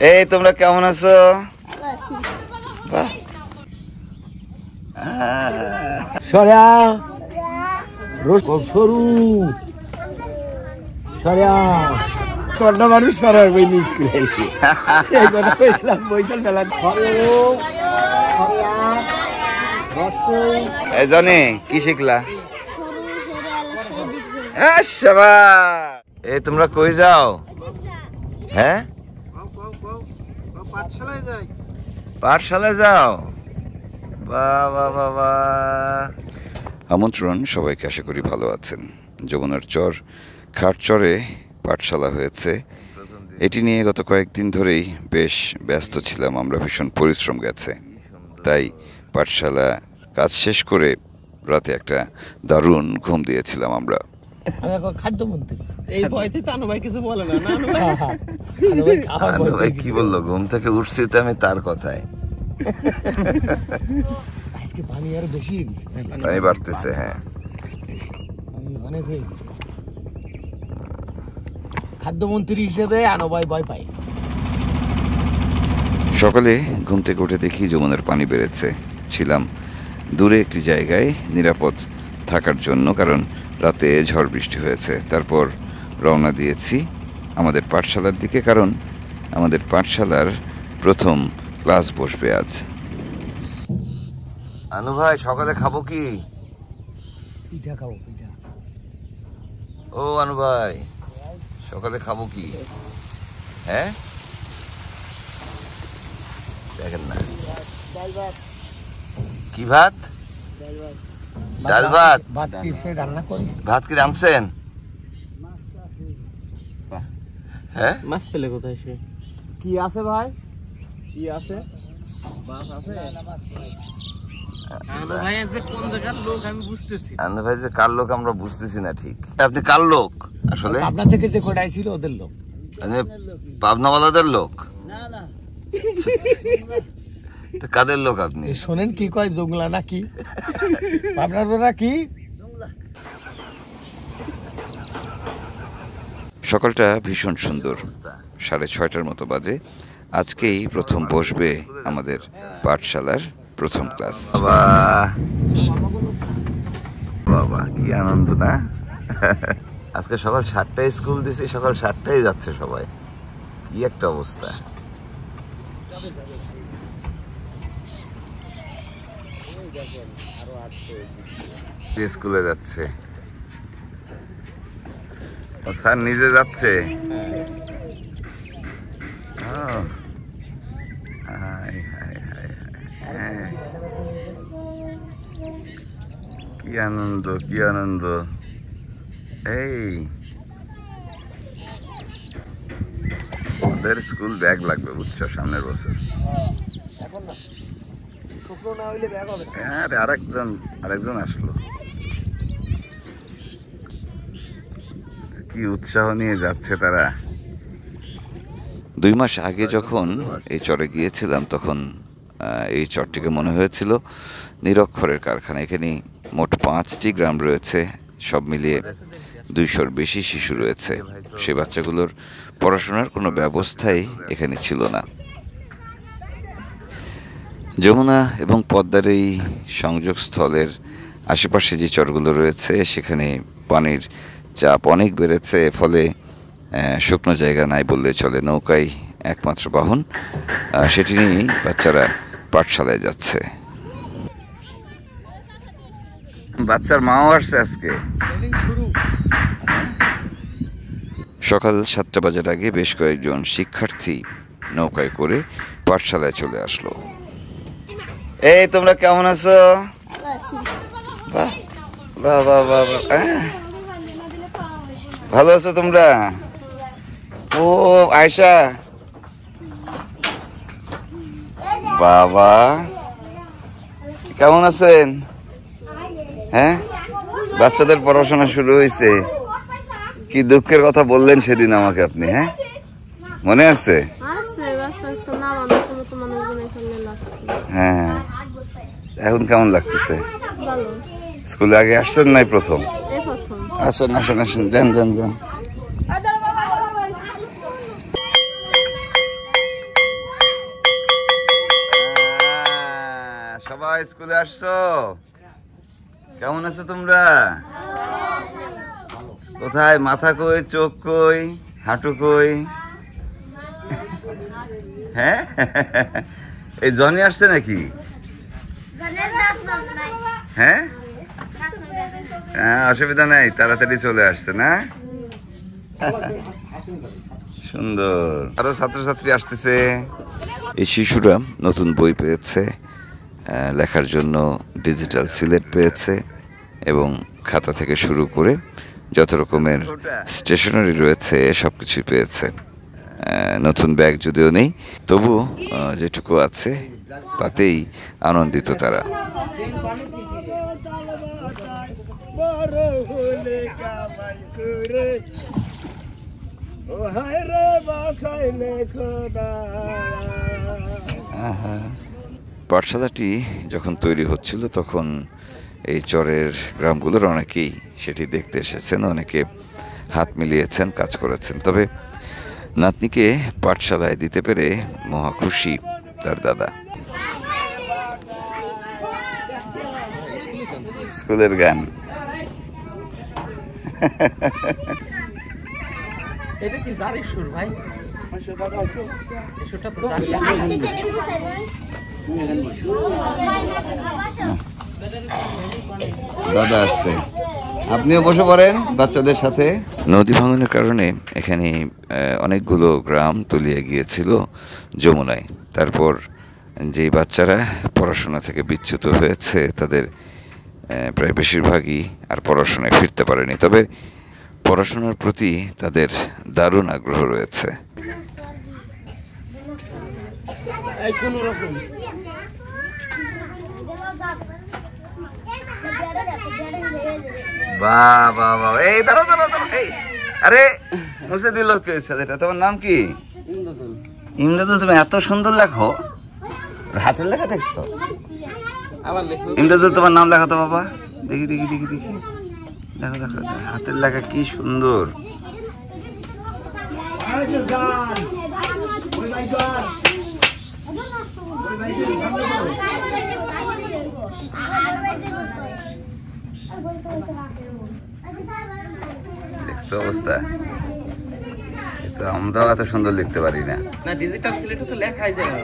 এই তোমরা কেমন আছো? সরিয়া সরু সরিয়া তোরটা মানুষ সরার বই মিস করেছি এই কথা কইলাম বইটার বেলা এই জানি কি শিখলা? এই তোমরা কই যাও? হ্যাঁ, পাঠশালায় যাও। বাবা বাবা, আমন্ত্রণ সবাইকে। আশা করি ভালো আছেন। যমুনার চর খাটচরে পাঠশালা হয়েছে, এটি নিয়ে গত কয়েকদিন ধরেই বেশ ব্যস্ত ছিলাম আমরা। ভীষণ পরিশ্রম গেছে, তাই পাঠশালা কাজ শেষ করে রাতে একটা দারুণ ঘুম দিয়েছিলাম আমরা। খাদ্যমন্ত্রী এই ভয়তে তানু ভাই কিছু বলে না। আনু ভাই কি বললো? ঘুম থেকে উঠছি তো আমি তার কথায়। আজকে পানি আরো বেশি হয়ে গেছে, পানি বাড়তেছে। হ্যাঁ, অনেক হয়ে গেছে। খাদ্যমন্ত্রী হিসেবে আনু ভাই ভয় পায়। সকালে ঘুম থেকে উঠে দেখি যমুনার পানি বেড়েছে। ছিলাম দূরে একটি জায়গায় নিরাপদ থাকার জন্য, কারণ রাতে ঝড় বৃষ্টি হয়েছে। তারপর রওনা দিয়েছি আমাদের পাঠশালার দিকে, কারণ আমাদের পাঠশালার প্রথম ক্লাস বসবে আজ। আনু ভাই, সকালে খাবো কি? পিঠা খাবো, পিঠা। ও আনু ভাই, সকালে খাবো কি? হ্যাঁ, দেখেন না কি ভাত? ডাল ভাত। ভাত কি রাঁধছেন? হ্যাঁ, মাছ পেলে কোথায় সে? কি আছে ভাই? কি আছে? মাছ আছে? আনু ভাই যে কোন জায়গার লোক আমি বুঝতেছি। আনু ভাই যে কার লোক আমরা বুঝতেছি না ঠিক। আপনি কার লোক আসলে? আপনার থেকে যে কোটাই ছিল ওদের লোক, পাবনাওয়ালাদের লোক? না না, কাদের লোক আপনি? শোনেন কি কয়, জংলা নাকি আপনার ওরা কি? সকালটা ভীষণ সুন্দর। 6:30 মতো বাজে। আজকেই প্রথম বসবে আমাদের পাঠশালার প্রথম ক্লাস। বাবা বাবা, কি আনন্দ না! আজকে সকাল 7টায় স্কুল দিছি, সকাল 7টায় যাচ্ছে সবাই। কি একটা অবস্থা! স্কুলে যাচ্ছে, স্যার নিজে যাচ্ছে। কি আনন্দ, কি আনন্দ! এই ওদের স্কুল ব্যাগ লাগবে, বুঝছো, সামনের বছর। হ্যাঁ, আরেকজন আসলো। কি উৎসাহ নিয়ে যাচ্ছে তারা। 2 মাস আগে যখন এই চরে গিয়েছিলাম, তখন এই চরটিকে মনে হয়েছিল নিরক্ষরের কারখানা। এখানে মোট 5টি গ্রাম রয়েছে, সব মিলিয়ে 200-র বেশি শিশু রয়েছে। সেই বাচ্চাগুলোর পড়াশোনার কোনো ব্যবস্থাই এখানে ছিল না। যমুনা এবং পদ্মার এই সংযোগস্থলের আশেপাশে যে চরগুলো রয়েছে, সেখানে পানির চাপ অনেক বেড়েছে। ফলে শুকনো জায়গা নাই বললে চলে। নৌকাই একমাত্র বাহন, সেটি নিয়েই বাচ্চারা পাঠশালায় যাচ্ছে। বাচ্চার মাও আসছে আজকে। সকাল 7টা বাজার আগে বেশ কয়েকজন শিক্ষার্থী নৌকায় করে পাঠশালায় চলে আসলো। এই তোমরা কেমন আছো? ভালো আছো তোমরা? ও আয়শা, বাবা কেমন আছেন? হ্যাঁ, বাচ্চাদের পড়াশোনা শুরু হয়েছে। কি দুঃখের কথা বললেন সেদিন আমাকে আপনি, হ্যাঁ মনে আছে? হ্যাঁ, এখন কেমন লাগতেছে? স্কুলে আগে আসছেন নাই? প্রথম? আসেন আসেন আসেন, যান যান যান। স্কুলে আসছো? কেমন আছো তোমরা? কোথায়? মাথা কই, চোখ কই, হাঁটু কই? হ্যাঁ, এই জনি আসছে নাকি? হ্যাঁ, অসুবিধা নাই, তাড়াতাড়ি চলে আসছে না? সুন্দর। আরো ছাত্রছাত্রী আসতেছে। এই শিশুরা নতুন বই পেয়েছে, লেখার জন্য ডিজিটাল সিলেট পেয়েছে এবং খাতা থেকে শুরু করে যত রকমের স্টেশনারি রয়েছে সব কিছুই পেয়েছে। নতুন ব্যাগ যদিও নেই, তবু যেটুকু আছে তাতেই আনন্দিত তারা। পাঠশালাটি যখন তৈরি হচ্ছিল তখন এই চরের গ্রামগুলোর অনেকেই সেটি দেখতে এসেছেন, অনেকে হাত মিলিয়েছেন, কাজ করেছেন। তবে নাতনিকে পাঠশালায় দিতে পেরে মহা খুশি তার দাদা। স্কুলের গান। এটা কি জারি সুর ভাই? সুরটা তো দাদা আসছে, আপনিও বসে পড়েন বাচ্চাদের সাথে। নদী ভাঙনের কারণে এখানে অনেকগুলো গ্রাম তলিয়ে গিয়েছিল যমুনায়। তারপর যেই বাচ্চারা পড়াশোনা থেকে বিচ্যুত হয়েছে তাদের প্রায় বেশিরভাগই আর পড়াশোনায় ফিরতে পারেনি। তবে পড়াশোনার প্রতি তাদের দারুণ আগ্রহ রয়েছে। বাহ বাহ বাহ, এই দাঁড়াও দাঁড়াও দাঁড়াও, এই আরে মুছে দিল কে? এটা তোমার নাম কি? ইমদাদুল। তুমি এত সুন্দর লেখো, হাতের লেখা দেখছো? ইমদাদুল, তোমার নাম লেখা তো বাবা, দেখি দেখি দেখি দেখি, দেখো দেখো হাতের লেখা কি সুন্দর। দেখছো অবস্থা? তো আমরাও এত সুন্দর লিখতে পারি না। না, ডিজিটাল সিলেটে তো লেখাই যায় না,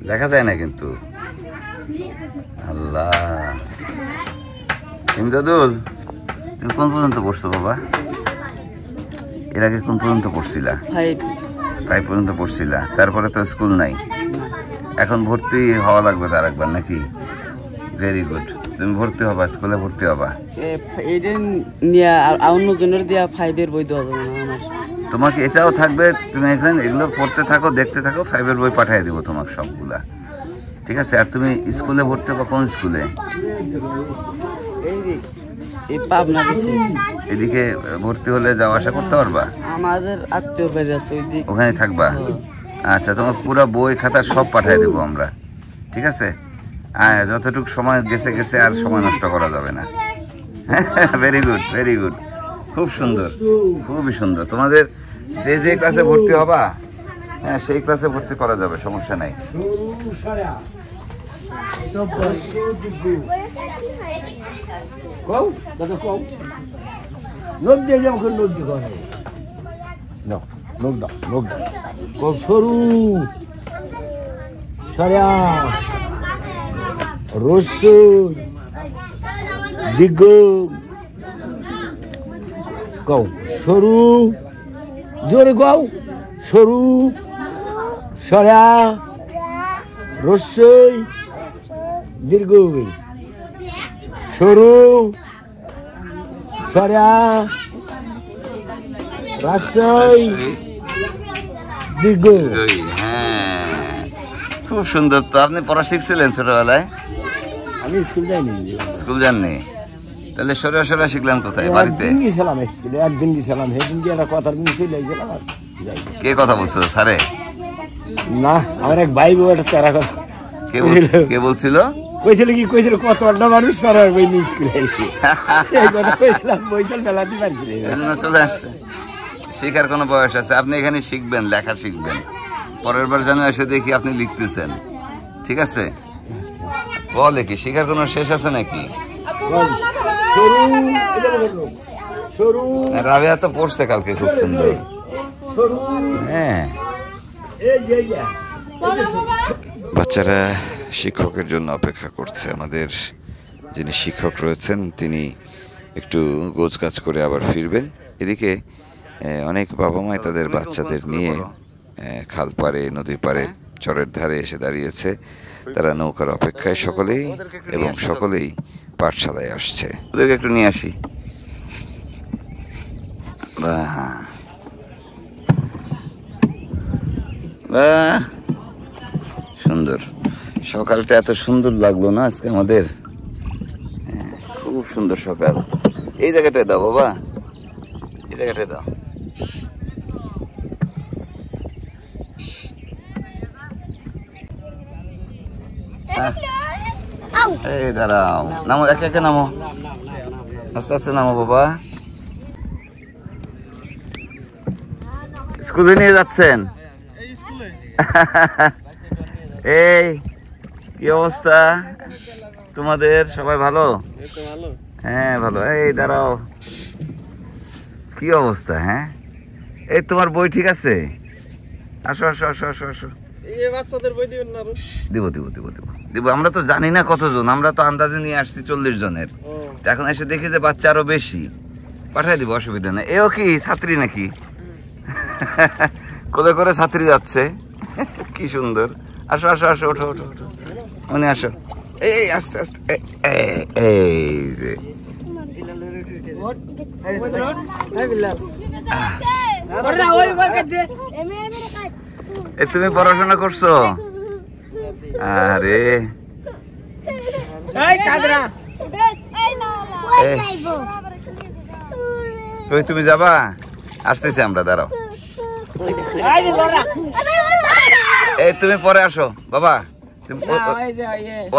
লেখা যায় না কিন্তু। আল্লাহ, ইমদাদুল তুমি কোন পর্যন্ত পড়ছো বাবা? এর আগে কোন পর্যন্ত পড়ছিলা? 5 পর্যন্ত পড়ছিলা, তারপরে তো স্কুল নাই, এখন ভর্তি হওয়া লাগবে তার একবার নাকি? ভেরি গুড, তুমি ভর্তি হবা, স্কুলে ভর্তি হবা। এইটা নিয়ে অন্য জনের দিয়া 5 এর বই দেওয়া যাবে না আমার। তোমাকে এটাও থাকবে, তুমি এখানে এগুলো পড়তে থাকো, দেখতে থাকো, 5 এর বই পাঠিয়ে দিব তোমাকে সবগুলা, ঠিক আছে? আর তুমি স্কুলে ভর্তি হবা কোন স্কুলে? এই পাবনা দিছে। এদিকে ভর্তি হলে যাওয়া আসা করতে পারবা? আমাদের আত্মীয় বাড়ি আছে ওই দিক, ওখানে থাকবা? আচ্ছা, তোমার পুরো বই খাতা সব পাঠিয়ে দেবো আমরা, ঠিক আছে? যতটুকু সময় গেছে গেছে, আর সময় নষ্ট করা যাবে না। ভেরি গুড, ভেরি গুড, খুব সুন্দর, খুবই সুন্দর। তোমাদের যে যে ক্লাসে ভর্তি হবা, হ্যাঁ সেই ক্লাসে ভর্তি করা যাবে, সমস্যা নাই। সরু সরিয়া রসুন দিগ কও, সরু জোরে কও, সরু সরিয়া রসই দীর্ঘ, সরু সরিয়া রসই দীর্ঘ। হ্যাঁ, খুব সুন্দর। তো আপনি পড়া শিখছিলেন ছোটবেলায়? আমি স্কুল যাইনি। স্কুল যাননি? তাহলে সরিয়া সরিয়া শিখলেন কোথায়? বাড়িতে? একদিন গেছিলাম স্কুলে, একদিন গেছিলাম, সেদিন গিয়ে একটা কথার জিনিস চলে গেছিলাম। কে কথা বলছো স্যারে? না, আমার এক ভাই বউ একটা তেরা কথা। কে বলছিল? কইছিল কি, কইছিল কত একটা মানুষ করার বই নিয়ে স্কুলে আইছে, এই কথা কইছিলাম, বইটা মেলাতে পারছিল। চলে আসছে। শেখার কোনো বয়স আছে? আপনি এখানে শিখবেন, লেখা শিখবেন, পরের বার যেন এসে দেখি আপনি লিখতেছেন, ঠিক আছে? বলে কি শেখার কোনো শেষ আছে নাকি? রাবেয়া তো পড়ছে কালকে খুব সুন্দর। হ্যাঁ, বাচ্চারা শিক্ষকের জন্য অপেক্ষা করছে। আমাদের যিনি শিক্ষক রয়েছেন তিনি একটু গোছগাছ করে আবার ফিরবেন। এদিকে অনেক বাবা মাই তাদের বাচ্চাদের নিয়ে খাল পাড়ে, নদী পাড়ে, চরের ধারে এসে দাঁড়িয়েছে। তারা নৌকার অপেক্ষায় সকলেই, এবং সকলেই পাঠশালায় আসছে। ওদেরকে একটু নিয়ে আসি। বাহ বাহ, সুন্দর। সকালটা এত সুন্দর লাগলো না আজকে আমাদের? খুব সুন্দর সকাল। এই জায়গাটায় দাও বাবা, এই জায়গাটায় দাও। এই দাঁড়াও, নামো, একে একে নামো, আস্তে আস্তে নামো বাবা। স্কুলে নিয়ে যাচ্ছেন? এই কি অবস্থা তোমাদের? সবাই ভালো? হ্যাঁ ভালো। এই দাঁড়াও, কি অবস্থা? হ্যাঁ, এই তোমার বই ঠিক আছে? আসো আসো আসো আসো আসো। দিব দিব দিব দিব দিব। আমরা তো জানি না কতজন, আমরা তো আন্দাজে নিয়ে আসছি 40 জনের। এখন এসে দেখি যে বাচ্চা আরো বেশি, পাঠিয়ে দিব, অসুবিধা নেই। এও কি ছাত্রী নাকি? কোলে করে ছাত্রী যাচ্ছে, কি সুন্দর। আসো আসো আসো, ওঠো ওঠো ওঠো, মনে আসো। এই আস্তে আস্তে, এই যে তুমি পড়াশোনা করছো? আরে তুমি যাবা? আসতেছি আমরা, দাঁড়াও। এই তুমি পরে আসো বাবা।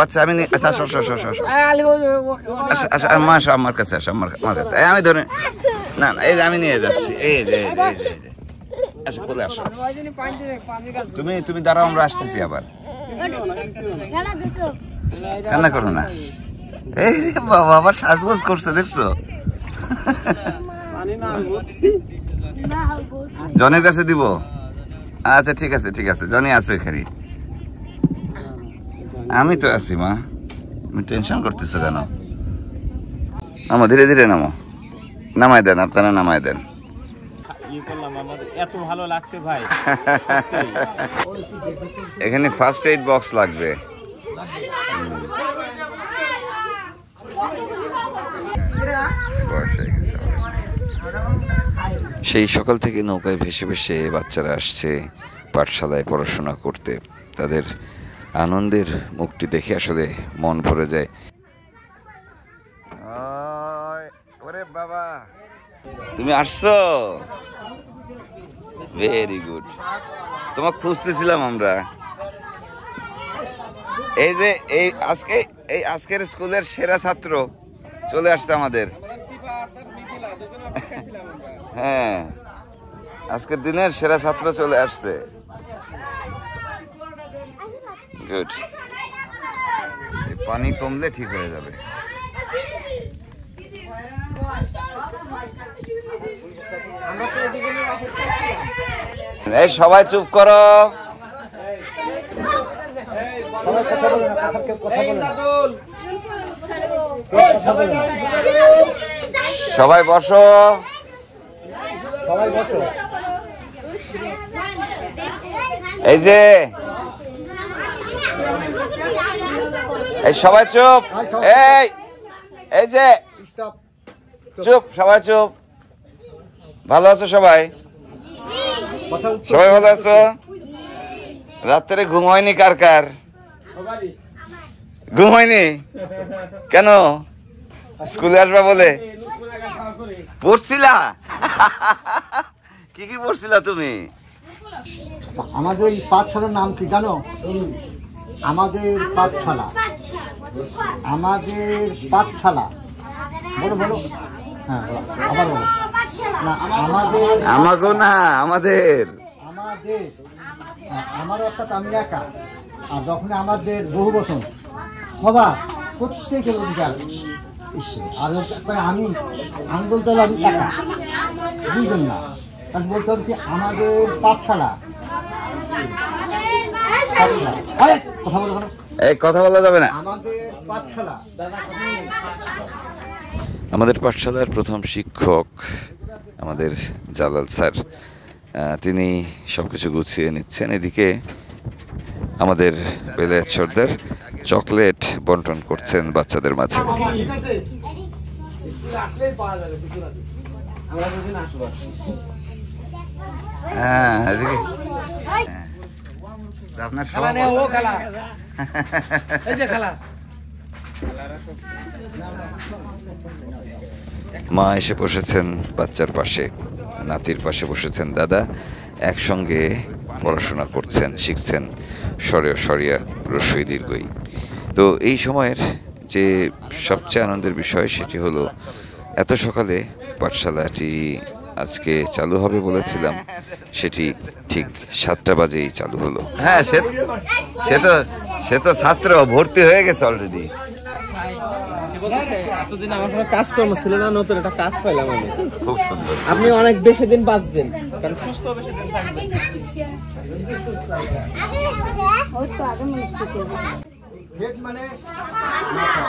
আচ্ছা আমি, আচ্ছা আসো আসো আসো আসো, আমার কাছে আসো, আমার কাছে। আমি ধরে, না না, এই যে আমি নিয়ে যাচ্ছি। এই যে আসো, বলে আসো। তুমি দাঁড়াও, আমরা আসতেছি আবার। কান্না করো না। এই বাবা আবার সাজগোজ করছে, দেখছো? জনের কাছে দিব? আচ্ছা ঠিক আছে ঠিক আছে, জনি আছে এখানে। আমি তো আছি মা, তুমি টেনশন করতেছো কেন? নামো, ধীরে ধীরে নামো, নামায় দেন, আপনারা নামায় দেন। এত ভালো লাগছে ভাই। এখানে ফার্স্ট এইড বক্স লাগবে। সেই সকাল থেকে নৌকায় ভেসে ভেসে বাচ্চারা আসছে পাঠশালায় পড়াশোনা করতে। তাদের আনন্দের মুখটি দেখে আসলে মন ভরে যায়। ওরে বাবা, তুমি আসছো? ভেরি গুড, তোমাকে খুঁজতেছিলাম আমরা। এই যে আজকের স্কুলের সেরা ছাত্র চলে আসছে আমাদের। হ্যাঁ, আজকের দিনের সেরা ছাত্র চলে আসছে। গুড, পানি কমলে ঠিক হয়ে যাবে। এই সবাই চুপ করো, সবাই বসো, এই যে এই সবাই চুপ, এই যে চুপ, সবাই চুপ। ভালো আছো সবাই? সবাই ভালো আছো? রাত্রে ঘুম হয়নি কার কার? ঘুম হয়নি কেন? স্কুলে আসবা বলে পড়ছিলা? কি কি পড়ছিলা তুমি? আমাদের এই পাঠশালার নাম কি জানো? আমাদের পাঠশালা, আমাদের পাঠশালা। বলো বলো, হ্যাঁ আবার বলো। না আমাদের, আমাগো না, আমাদের, আমাদের আমারও অর্থাৎ আমি একা, আর যখন আমাদের বহু বছর সবার প্রত্যেকের অধিকার ঈশ্বর, আর আমি বলতে হলে আমি একা বুঝবেন না, কারণ বলতে হবে কি আমাদের পাঠশালা কথা বলবো না, এই কথা বলা যাবে না। আমাদের পাঠশালা আমাদের পাঠশালার প্রথম শিক্ষক আমাদের জালাল স্যার, তিনি সব কিছু গুছিয়ে নিচ্ছেন। এদিকে আমাদের বেলায়েত সর্দার চকলেট বন্টন করছেন বাচ্চাদের মাঝে। হ্যাঁ, এদিকে আপনার মা এসে বসেছেন বাচ্চার পাশে, নাতির পাশে বসেছেন দাদা, একসঙ্গে পড়াশোনা করছেন, শিখছেন স্বরেয় সরিয়া রস্যই দীর্ঘই। তো এই সময়ের যে সবচেয়ে আনন্দের বিষয় সেটি হলো এত সকালে পাঠশালাটি আজকে চালু হবে বলেছিলাম, সেটি ঠিক 7টা বাজেই চালু হলো। হ্যাঁ, সে তো ছাত্র ভর্তি হয়ে গেছে অলরেডি। এতদিন আমার কোনো কাজকর্ম ছিল না, নতুন একটা কাজ পাইলাম আমি। খুব সুন্দর। আপনি অনেক বেশি দিন বাঁচবেন, কারণ সুস্থ বেশি দিন থাকবেন। হেড মানে মাথা,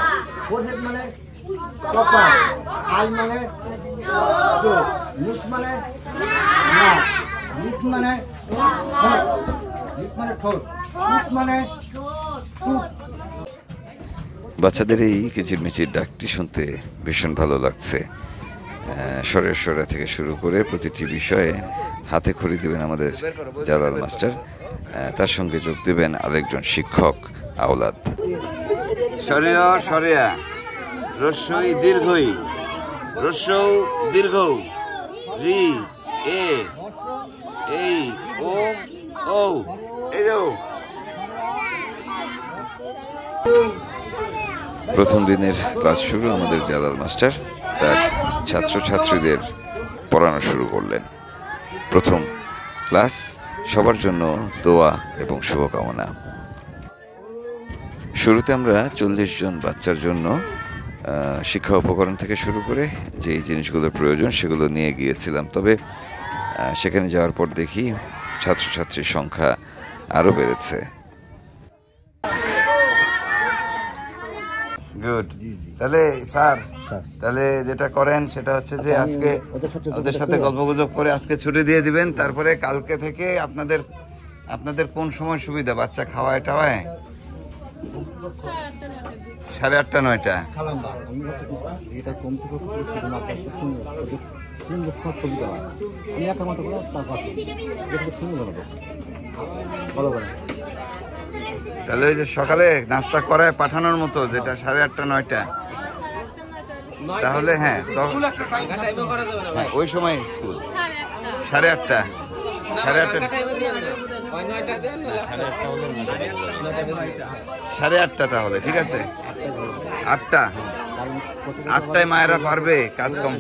ফোরহেড মানে কপাল, আই মানে চোখ, মুখ মানে নাক, লিপ মানে ঠোঁট, মুখ মানে বাচ্চাদের এই কিচিরমিচির ডাকটি শুনতে ভীষণ ভালো লাগছে। স্বরের সরা থেকে শুরু করে প্রতিটি বিষয়ে হাতে খড়ি দেবেন আমাদের জালাল মাস্টার, তার সঙ্গে যোগ দেবেন আরেকজন শিক্ষক আওলাদ। সরেয় সরেয়া রস্যই দীর্ঘই, রস্যৌ দীর্ঘ, রি এ এই ও ও এই যাও। প্রথম দিনের ক্লাস শুরু, আমাদের জালাল মাস্টার তার ছাত্রছাত্রীদের পড়ানো শুরু করলেন। প্রথম ক্লাস, সবার জন্য দোয়া এবং শুভকামনা। শুরুতে আমরা 40 জন বাচ্চার জন্য শিক্ষা উপকরণ থেকে শুরু করে যেই জিনিসগুলোর প্রয়োজন সেগুলো নিয়ে গিয়েছিলাম, তবে সেখানে যাওয়ার পর দেখি ছাত্রছাত্রীর সংখ্যা আরও বেড়েছে। গুড। তাহলে স্যার, তাহলে যেটা করেন সেটা হচ্ছে যে আজকে ওদের সাথে গল্পগুজব করে আজকে ছুটি দিয়ে দিবেন, তারপরে কালকে থেকে আপনাদের কোন সময় সুবিধা বাচ্চা খাওয়ায় টাওয়ায়? 8:30 9টা। তাহলে ওই যে সকালে নাস্তা করায় পাঠানোর মতো, যেটা 8:30 9টা, তাহলে হ্যাঁ ওই সময় স্কুল 8:30 8:30 তাহলে ঠিক আছে। 8টায় মায়েরা পারবে, কাজ কম।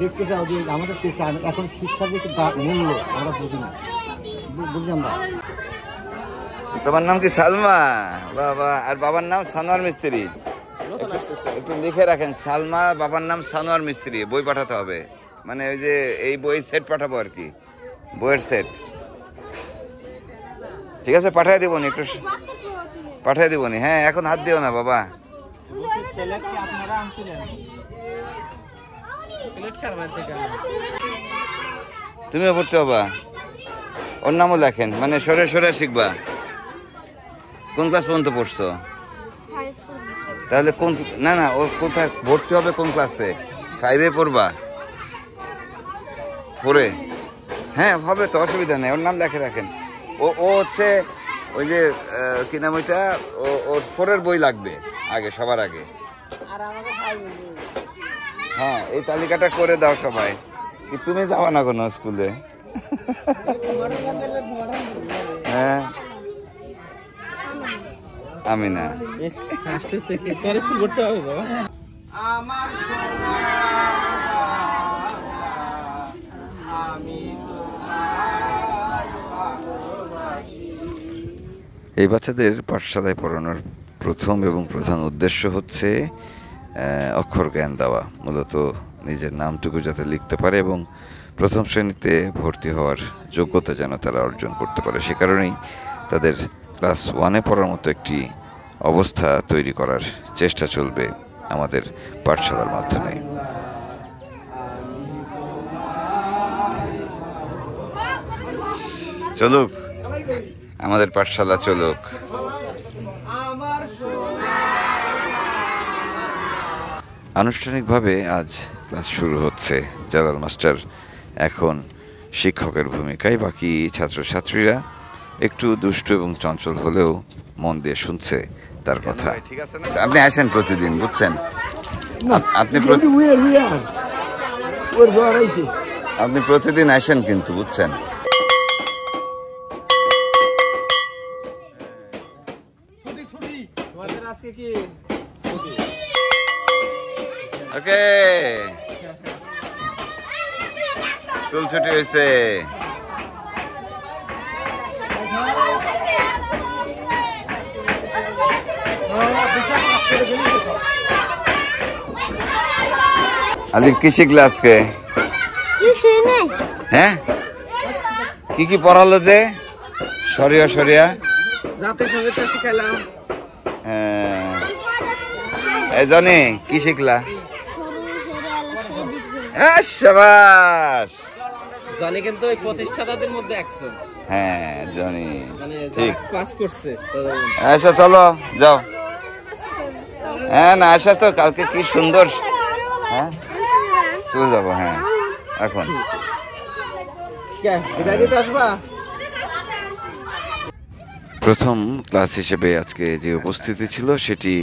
দেখতে চাও যে আমাদের এখন শিক্ষার যে মূল্য আমরা বুঝি না, বুঝলাম না। তোমার নাম কি সালমা? বাবা, আর বাবার নাম সানোয়ার মিস্ত্রি। একটু লিখে রাখেন, সালমা, বাবার নাম সানোয়ার মিস্ত্রি। বই পাঠাতে হবে, মানে ওই যে এই বই সেট পাঠাবো আর কি, বইয়ের সেট। ঠিক আছে, পাঠিয়ে দিবনি, একটু পাঠিয়ে দিবনি। হ্যাঁ, এখন হাত দিও না বাবা। তুমিও পড়তে হবা, ওর নামও লেখেন, মানে সরে সরে শিখবা। কোন ক্লাস পর্যন্ত পড়ছো? তাহলে কোন, না না, ও কোথায় ভর্তি হবে, কোন ক্লাসে? 5-এ পড়বা? 4-এ? হ্যাঁ হবে তো, অসুবিধা নেই, ওর নাম লেখে রাখেন। ও হচ্ছে ওই যে কি নাম ওইটা, ওর 4-এর বই লাগবে আগে, সবার আগে। হ্যাঁ, এই তালিকাটা করে দাও সবাই। কি তুমি যাওয়া না কোনো স্কুলে? হ্যাঁ, আমি না। আসতেছে কি তোর স্কুল করতে হবে বাবা। এই বাচ্চাদের পাঠশালায় পড়ানোর প্রথম এবং প্রধান উদ্দেশ্য হচ্ছে অক্ষর জ্ঞান দেওয়া, মূলত নিজের নামটুকু যাতে লিখতে পারে এবং প্রথম শ্রেণীতে ভর্তি হওয়ার যোগ্যতা যেন তারা অর্জন করতে পারে। সে কারণেই তাদের ক্লাস 1-এ পড়ার মতো একটি অবস্থা তৈরি করার চেষ্টা চলবে আমাদের পাঠশালার মাধ্যমে। চলুক আমাদের পাঠশালা, চলুক। আনুষ্ঠানিকভাবে আজ ক্লাস শুরু হচ্ছে। জালাল মাস্টার এখন শিক্ষকের ভূমিকায়, বাকি ছাত্রছাত্রীরা একটু দুষ্ট এবং চঞ্চল হলেও মন দিয়ে শুনছে তার কথা। আপনি আসেন প্রতিদিন, বুঝছেন? আপনি প্রতিদিন আসেন কিন্তু, বুঝছেন? ওকে, স্কুল ছুটি হয়েছে। আলিফ কি শিখলে আজকে? হ্যাঁ, কি কি পড়ালো যে? সরিয়া সরিয়া জাতীয় সঙ্গীতটা শিখাইলাম। হ্যাঁ, এই জনি কি শিখলা? শাবাশ। জনি কিন্তু ওই প্রতিষ্ঠাতাদের মধ্যে একজন। হ্যাঁ জনি, মানে ঠিক পাস করছে। আচ্ছা চলো যাও। হ্যাঁ না, আসা তো কালকে কি সুন্দর। হ্যাঁ চলে যাবো। হ্যাঁ এখন বিদায় দিতে আসবা? প্রথম ক্লাস হিসেবে আজকে যে উপস্থিতি ছিল সেটি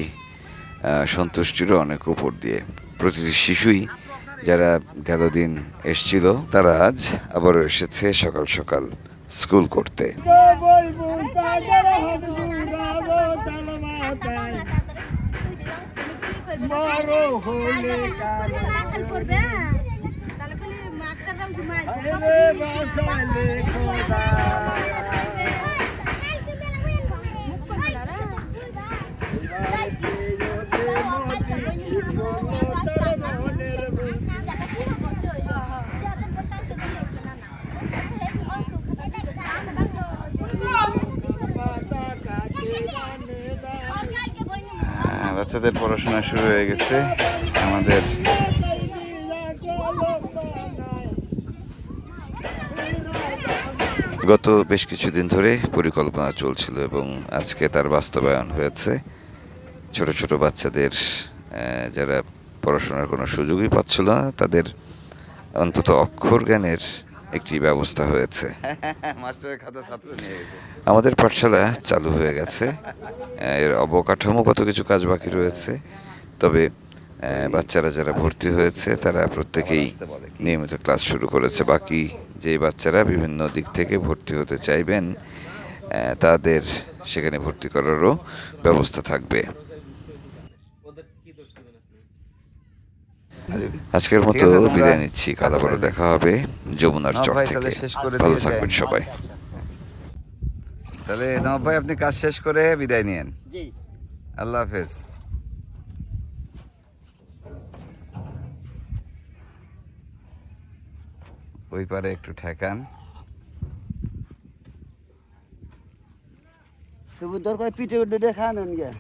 সন্তুষ্টিরও অনেক উপর দিয়ে। প্রতিটি শিশুই যারা গেল দিন এসছিল তারা আজ আবারও এসেছে সকাল সকাল স্কুল করতে। বাচ্চাদের পড়াশোনা শুরু হয়ে গেছে। আমাদের গত বেশ কিছুদিন ধরে পরিকল্পনা চলছিল এবং আজকে তার বাস্তবায়ন হয়েছে। ছোট ছোট বাচ্চাদের যারা পড়াশোনার কোনো সুযোগই পাচ্ছিল না তাদের অন্তত অক্ষর জ্ঞানের একটি ব্যবস্থা হয়েছে। আমাদের পাঠশালা চালু হয়ে গেছে। এর অবকাঠামোগত কিছু কাজ বাকি রয়েছে, তবে বাচ্চারা যারা ভর্তি হয়েছে তারা প্রত্যেকেই নিয়মিত ক্লাস শুরু করেছে। বাকি যে বাচ্চারা বিভিন্ন দিক থেকে ভর্তি হতে চাইবেন তাদের সেখানে ভর্তি করারও ব্যবস্থা থাকবে। আজকের মতো বিদায় নিচ্ছি। কাল আবার দেখা হবে যমুনার চর থেকে। ভালো থাকবেন সবাই। তাহলে নবাব ভাই আপনি কাজ শেষ করে বিদায় নিয়েন। আল্লাহ হাফেজ। ওই পারে একটু ঠেকান। দরকার পিঠে দেখা নেন গে।